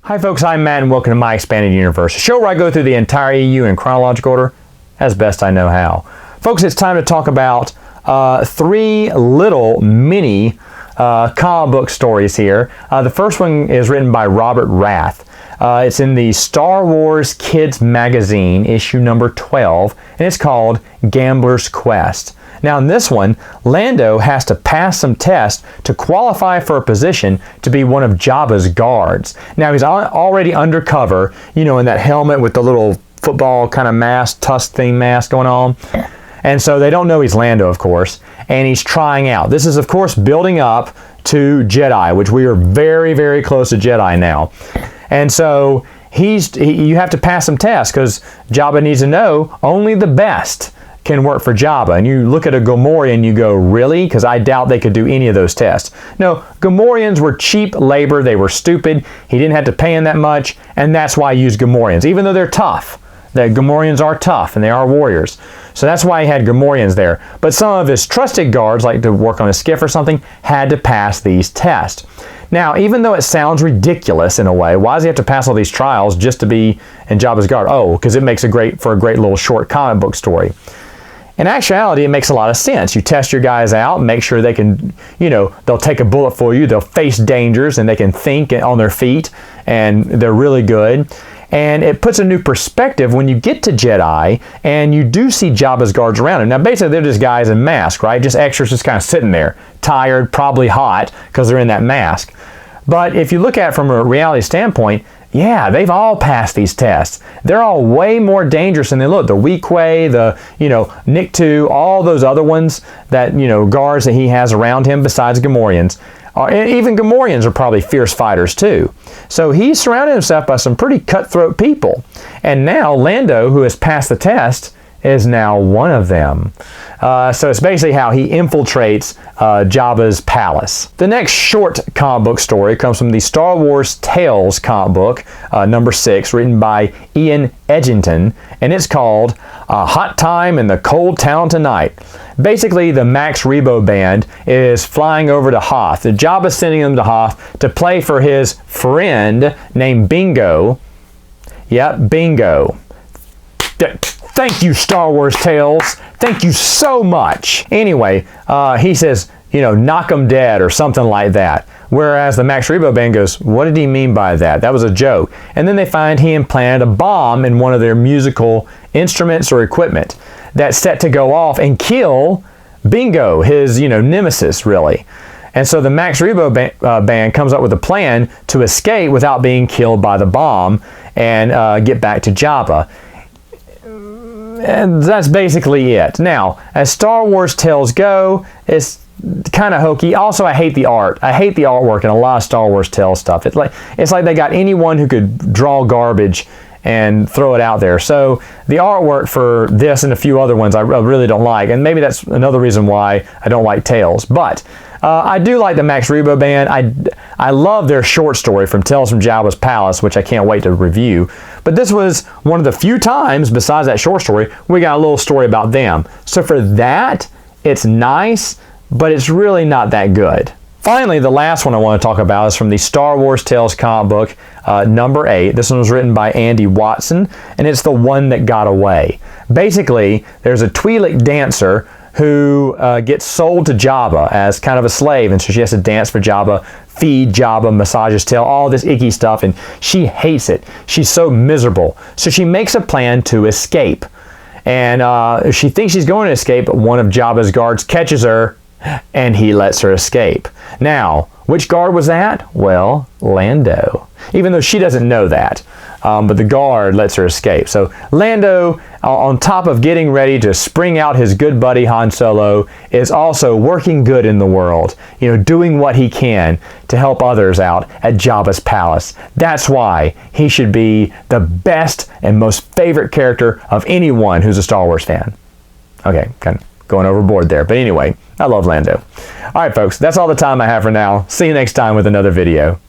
Hi folks, I'm Matt and welcome to My Expanded Universe, a show where I go through the entire EU in chronological order as best I know how. Folks, it's time to talk about three little mini comic book stories here. The first one is written by Robert Rath. It's in the Star Wars Kids Magazine, issue number 12, and it's called Gambler's Quest. Now in this one, Lando has to pass some tests to qualify for a position to be one of Jabba's guards. Now he's already undercover, you know, in that helmet with the little football kind of mask, tusk thing mask going on. And so they don't know he's Lando, of course, and he's trying out. This is, of course, building up to Jedi, which we are very, very close to Jedi now. And so you have to pass some tests because Jabba needs to know only the best can work for Jabba. And you look at a Gamorrean and you go, really? Because I doubt they could do any of those tests. No, Gamorreans were cheap labor. They were stupid. He didn't have to pay them that much, and that's why he used Gamorreans, even though they're tough. The Gamorreans are tough, and they are warriors. So that's why he had Gamorreans there. But some of his trusted guards, like to work on a skiff or something, had to pass these tests. Now, even though it sounds ridiculous in a way, why does he have to pass all these trials just to be in Jabba's guard? Oh, because it makes for a great little short comic book story. In actuality, it makes a lot of sense. You test your guys out, make sure they can, you know, they'll take a bullet for you, they'll face dangers, and they can think on their feet, and they're really good. And it puts a new perspective when you get to Jedi and you do see Jabba's guards around him. Now, basically, they're just guys in masks, right? Just extras just kind of sitting there, tired, probably hot, because they're in that mask. But if you look at it from a reality standpoint, yeah, they've all passed these tests. They're all way more dangerous than they look. The Weequay, the, you know, Nick 2, all those other ones that, you know, guards that he has around him besides Gamorreans. And even Gamorreans are probably fierce fighters too. So he's surrounded himself by some pretty cutthroat people. And now Lando, who has passed the test, is now one of them. So it's basically how he infiltrates Jabba's palace. The next short comic book story comes from the Star Wars Tales comic book, number 6, written by Ian Edgington, and it's called Hot Time in the Cold Town Tonight. Basically, the Max Rebo band is flying over to Hoth. Jabba's sending them to Hoth to play for his friend named Bingo. Yep, Bingo. Thank you, Star Wars Tales. Thank you so much. Anyway, he says, you know, knock 'em dead or something like that. Whereas the Max Rebo band goes, what did he mean by that? That was a joke. And then they find he implanted a bomb in one of their musical instruments or equipment that's set to go off and kill Bingo, his, you know, nemesis, really. And so the Max Rebo band comes up with a plan to escape without being killed by the bomb and get back to Jabba. And that's basically it. Now, as Star Wars Tales go, it's kind of hokey. Also, I hate the art. I hate the artwork in a lot of Star Wars Tales stuff. It's like they got anyone who could draw garbage and throw it out there. So the artwork for this and a few other ones I really don't like, and maybe that's another reason why I don't like Tales. But I do like the Max Rebo band. I love their short story from Tales from Jabba's Palace, which I can't wait to review. But this was one of the few times, besides that short story, we got a little story about them. So for that, it's nice, but it's really not that good. Finally, the last one I want to talk about is from the Star Wars Tales comic book, number 8. This one was written by Andy Watson, and it's The One That Got Away. Basically, there's a Twi'lek dancer who gets sold to Jabba as kind of a slave, and so she has to dance for Jabba, feed Jabba, massage his tail, all this icky stuff, and she hates it. She's so miserable. So she makes a plan to escape. And she thinks she's going to escape, but one of Jabba's guards catches her, and he lets her escape. Now, which guard was that? Well, Lando. Even though she doesn't know that. But the guard lets her escape. So Lando, on top of getting ready to spring out his good buddy Han Solo, is also working good in the world. You know, doing what he can to help others out at Jabba's palace. That's why he should be the best and most favorite character of anyone who's a Star Wars fan. Okay, kind of going overboard there. But anyway, I love Lando. All right, folks, that's all the time I have for now. See you next time with another video.